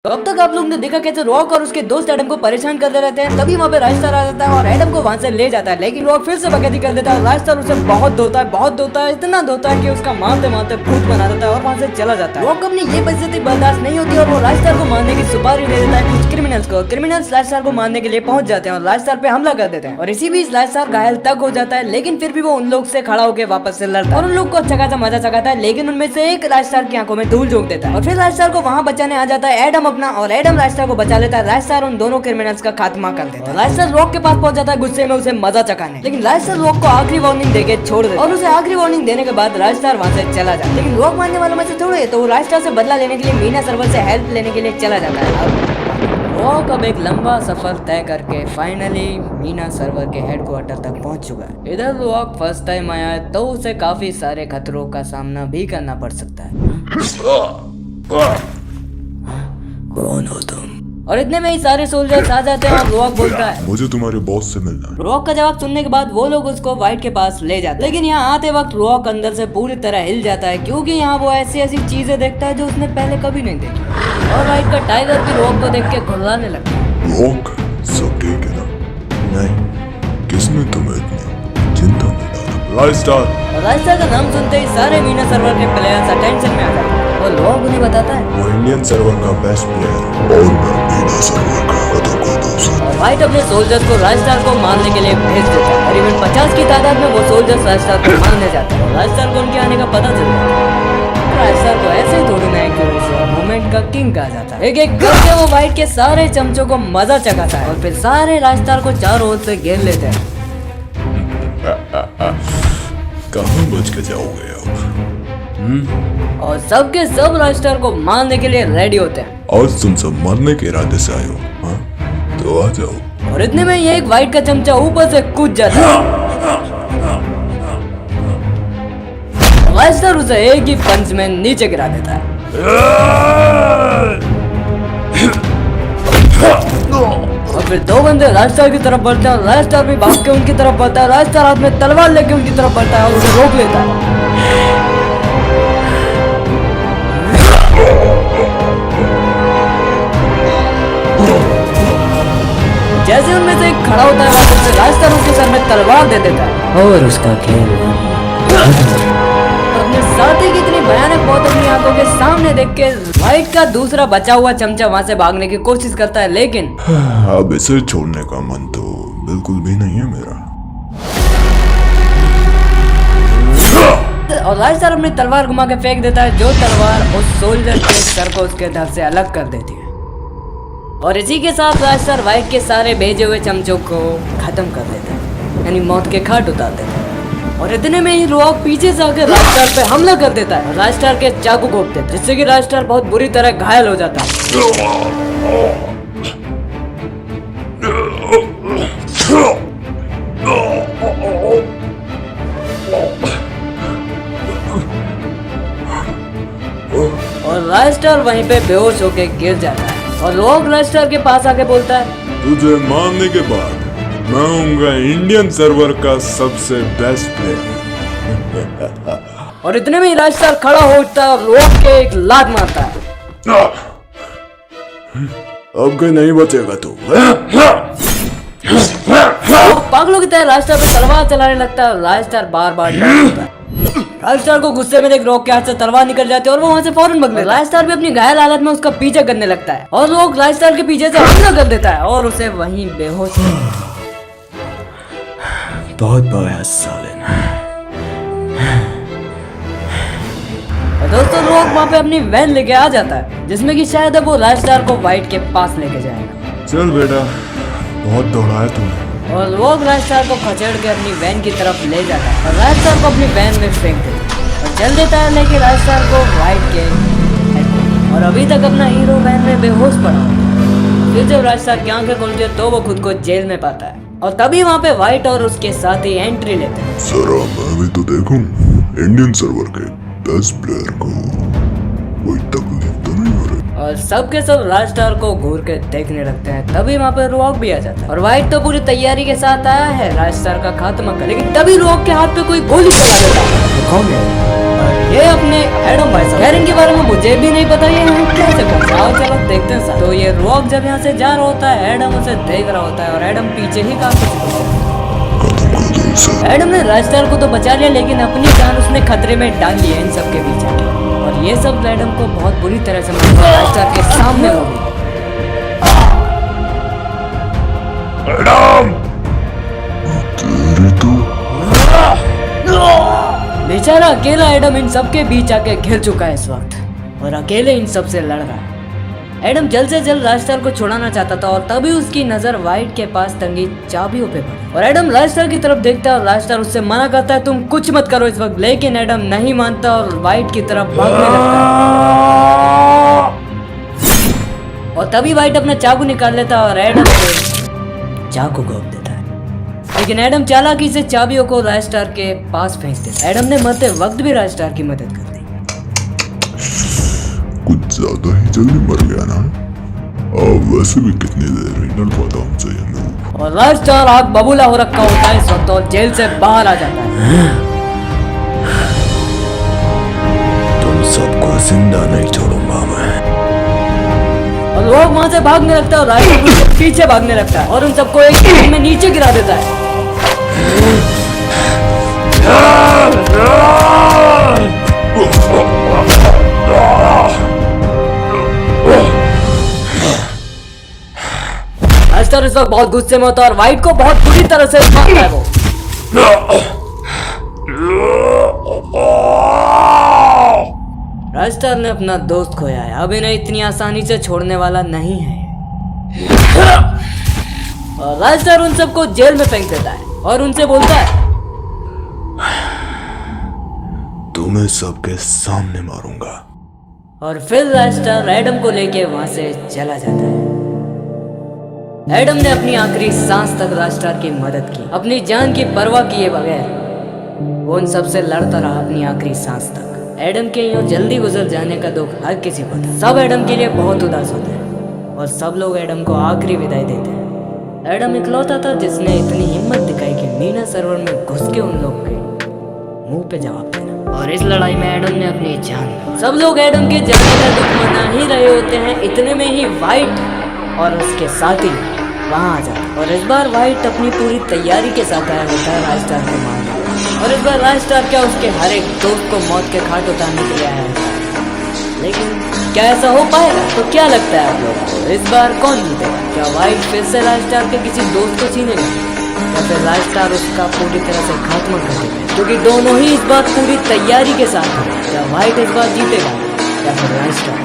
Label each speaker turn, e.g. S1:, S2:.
S1: तो अब तक आप लोग ने देखा कैसे रॉक और उसके दोस्त एडम को परेशान करते रहते हैं। तभी वहाँ पे राजस्टार आ जाता है और एडम को वहाँ से ले जाता है, लेकिन रॉक फिर से बकैती कर देता है। राजस्टार उसे बहुत धोता है, इतना धोता है कि उसका मारते मारते भूत बना देता है और वहाँ से चला जाता है। रॉक अपनी ये परिस्थिति बर्दाश्त नहीं होती और वो राजस्टार को मारने की सुपारी दे देता है कुछ क्रिमिनल्स को। क्रिमिनल्स राजस्टार को मारने के लिए पहुंच जाते हैं और राजस्टार पे हमला कर देते हैं और इसी बीच राजस्टार घायल तक हो जाता है, लेकिन फिर भी वो उन लोग से खड़ा होकर वापस से लड़ता है और उन लोग को अच्छा खासा मजा चकाता है। लेकिन उनमें से एक राजस्टार की आंखों में धूल झोंक देता है और फिर राजस्टार को वहाँ बचाने आ जाता है एडम अपना, और एडम राजस्टार को बचा लेता है। राजस्टार उन दोनों क्रिमिनल्स का खात्मा कर देता है। राजस्टार रॉक के पास पहुंच जाता है गुस्से में उसे मजा चकाने, लेकिन राजस्टार रॉक को आखिरी वार्निंग देके छोड़ देता है और उसे आखिरी वार्निंग देने के बाद राजस्टार वहाँ से चला जाता है। लेकिन रॉक मारने वालों में से थोड़े तो वो राजस्टार से बदला लेने के लिए मीना सर्वर से हेल्प लेने के लिए चला जाता है। रॉक अब एक लंबा सफर तय करके फाइनली मीना सर्वर के हेडक्वार्टर तक पहुंच चुका है। इधर रॉक फर्स्ट टाइम आया है तो उसे काफी सारे खतरों का सामना भी करना पड़ सकता है। कौन हो तुम? और इतने में ही सारे सोल्जर्स आ जाते हैं और रॉक बोलता है
S2: मुझे तुम्हारे बॉस से मिलना है।
S1: रॉक का जवाब सुनने के बाद वो लोग उसको वाइट के पास ले जाते हैं, लेकिन यहाँ आते वक्त रॉक अंदर से पूरी तरह हिल जाता है क्योंकि यहाँ वो ऐसी ऐसी चीजें देखता है जो उसने पहले कभी नहीं देखी। और वाइट का टाइगर भी रॉक को देख के घुर्राने लगता है।
S2: रॉक, सब ठीक है ना? नहीं, किसने तुम्हें इतनी चिंता में डाला?
S1: राजस्टार का नाम सुनते ही सारे मीना सर्वर के प्लेयर्स अटेंशन में आ जाते हैं और रॉक उन्हें बताता है
S2: वो इंडियन सर्वर का बेस्ट प्लेयर और मैं मीना सर्वर का खतरनाक दोस्त।
S1: और वाइट अपने सोल्जर्स को राजस्टार को मारने के लिए भेज देता है। करीबन 50 की तादाद में वो सोल्जर्स राजस्टार को मारने जाते हैं और राजस्टार को उनके आने का पता चलता है। राजस्टार को ऐसे ही थोड़ी ना एक्यूरेसी और मोमेंट का किंग कहा जाता है। एक एक करके वो वाइट के सारे चमचों को मजा चकाता है और फिर सारे राजस्टार को चारों ओर से घेर लेते हैं।
S2: कहाँ बच के जाओगे अब?
S1: और सबके सब राजस्टार को मारने के लिए रेडी होते हैं।
S2: आज तुम सब मरने के इरादे से आए हो, हाँ? तो आ जाओ।
S1: और इतने में ये एक वाइट का चमचा ऊपर से कूद जाता है। राजस्टार उसे एक ही पंच में नीचे गिरा देता है। और फिर दो बंदे राजस्टार की तरफ बढ़ते हैं और राजस्टार भी भाग के उनकी तरफ बढ़ता है। राजस्टार हाथ में तलवार लेके उनकी तरफ बढ़ता है और उसे रोक लेता है। जैसे उनमें से एक खड़ा होता है वापस से राजस्टार उसके सर में तलवार दे देता है और उसका खेल अपने साथी की इतनी भयानक मौत अपनी आंखों के सामने देख के वाइट का दूसरा बचा हुआ चमचा वहां से भागने की कोशिश करता है, लेकिन
S2: अब इसे छोड़ने का मन तो बिल्कुल भी नहीं है मेरा।
S1: और राजस्टार अपनी तलवार घुमा के फेंक देता है, जो तलवार उस सोल्जर के सर को उसके धड़ से अलग कर देती है। और इसी के साथ राजस्टार वाइट के सारे भेजे हुए चमचों को खत्म कर देता है, यानी मौत के घाट उतार देता है। और इतने में ही रॉक पीछे से आकर राजस्टार पे हमला कर देता है, राजस्टार के चाकू घोंप देता है, जिससे कि राजस्टार बहुत बुरी तरह घायल हो जाता है। और राजस्टार वहीं पे बेहोश होके गिर जाता है और रॉक राजस्टार के पास आके बोलता है
S2: तुझे मारने के बाद मैं होऊंगा इंडियन सर्वर का सबसे बेस्ट प्लेयर।
S1: और इतने में ही राजस्टार खड़ा होता है और रॉक के एक लात मारता है।
S2: अब कहीं नहीं बचेगा तू।
S1: पागलों की तरह राजस्टार पे तलवार चलाने लगता है। राजस्टार बार बार डरता है। राजस्टार को गुस्से में देख रॉक के हाथ से तलवार निकल जाती है और वो वहाँ से फौरन भाग लेता है। राजस्टार भी अपनी घायल हालत में उसका पीछा करने लगता है और रॉक राजस्टार के पीछे से हमला कर देता है और उसे वहीं बेहोश कर देता है।
S2: बहुत बड़ा साले ना।
S1: और दोस्तों रॉक वहाँ पे अपनी वैन लेके आ जाता है, जिसमें कि शायद अब वो राजस्टार को वाइट के पास लेके जाएगा।
S2: चल बेटा, बहुत दौड़ा है तूने।
S1: और रॉक राजस्टार को खचेड़ के अपनी वैन की तरफ ले जाता है और राजस्टार को अपनी वैन में फेंक देता है और चल देता है लेके राजस्टार को वाइट के हेड। और अभी तक अपना हीरो वैन में बेहोश पड़ा होता है। फिर जब राजस्टार की आंखें खुलती है तो वो खुद को जेल में पाता है और तभी वहाँ पे वाइट और उसके साथी एंट्री लेते हैं।
S2: जरा मैं भी तो देखूं इंडियन सर्वर के बेस्ट प्लेयर को कोई तकलीफ तो नहीं हो रही।
S1: और सबके सब राजस्टार को घूर के देखने लगते हैं। तभी वहाँ पे रॉक भी आ जाता है और वाइट तो पूरी तैयारी के साथ आया है राजस्टार का खात्मा कर, लेकिन तभी रॉक के हाथ पे कोई गोली चला देता है। कौन है? ये अपने एडम भाई साहब, यार इनके बारे में मुझे भी नहीं पता ये यहाँ कैसे पहुंचे। आओ चलो देखते हैं साहब। तो ये रॉक जब यहाँ से जा रहा होता है, एडम उसे देख रहा होता है और एडम पीछे ही काफी एडम ने राजस्टार को तो बचा लिया, लेकिन अपनी जान उसने खतरे में डाल ली है इन सब के बीच आके। और ये सब एडम को बहुत बुरी तरह से राजस्टार के सामने हो गई।
S2: एडम तेरे तो
S1: बेचारा अकेला एडम इन सब के बीच आके घिर चुका है इस वक्त और अकेले इन सब से लड़ रहा है। एडम जल्द से जल्द राजस्टार को छुड़ाना चाहता था और तभी उसकी नजर वाइट के पास टंगी चाबियों पे पड़ी और एडम राजस्टार की तरफ देखता है और राजस्टार उससे मना करता है तुम कुछ मत करो इस वक्त, लेकिन एडम नहीं मानता और वाइट की तरफ भागने लगता है। और तभी वाइट अपना चाकू निकाल लेता है और एडम को चाकू घोंप देता है, लेकिन एडम चालाकी से चाबियों को राजस्टार के पास फेंक देता है। एडम ने मरते वक्त भी राजस्टार की मदद कर दी।
S2: कुछ ज्यादा ही जल्दी मर गया ना। अब वैसे भी कितनी देर ही लड़ पाता हमसे ये नूब।
S1: और राजस्टार आग बबूला हो रखा होता है इस वक्त और जेल से बाहर आ जाता है।
S2: तुम सबको जिंदा नहीं छोड़ूंगा मैं।
S1: और लोग वहां से भागने लगता है और राजस्टार उसके पीछे भागने लगता है और उन सबको एक ट्रेन में नीचे गिरा देता है। राजस्टार इस वक्त बहुत गुस्से में होता है और वाइट को बहुत बुरी तरह से मारता है वो। राजस्टार ने अपना दोस्त खोया है, अब इन्हें इतनी आसानी से छोड़ने वाला नहीं है। और राजस्टार उन सबको जेल में फेंक देता है और उनसे बोलता है
S2: तुम्हें सबके सामने मारूंगा।
S1: और फिर राजस्टार एडम को लेके वहां से चला जाता है। एडम ने अपनी आखिरी सांस तक राजस्टार की मदद की, अपनी जान की परवाह किए बगैर वो उन सबसे लड़ता रहा अपनी आखिरी सांस तक। एडम के यूं जल्दी गुजर जाने का दुख हर किसी को था। सब एडम के लिए बहुत उदास होते हैं और सब लोग एडम को आखिरी विदाई देते हैं। एडम इकलौता था जिसने इतनी हिम्मत दिखाई कि मीना सरोवर में घुस के उन लोग के मुंह पे जवाब देना। और इस लड़ाई में एडम ने अपनी जान। सब लोग एडम के जाने का दुख मना ही रहे होते हैं, इतने में ही वाइट और उसके साथी वहाँ आ जाता है। और इस बार वाइट अपनी पूरी तैयारी के साथ आया होता है राजस्टार को मारने। और इस बार राजस्टार क्या उसके हर एक दोस्त को मौत के घाट उतारने के लिए आया होता है। लेकिन क्या ऐसा हो पाएगा? तो क्या लगता है आप लोगों को इस बार कौन जीतेगा? क्या वाइट फिर से राजस्टार के किसी दोस्त को छीनेगा या फिर राजस्टार उसका पूरी तरह से खात्मा कर देगा? क्योंकि दोनों ही इस बार पूरी तैयारी के साथ हैं। क्या वाइट इस बार जीतेगा या फिर राजस्टार?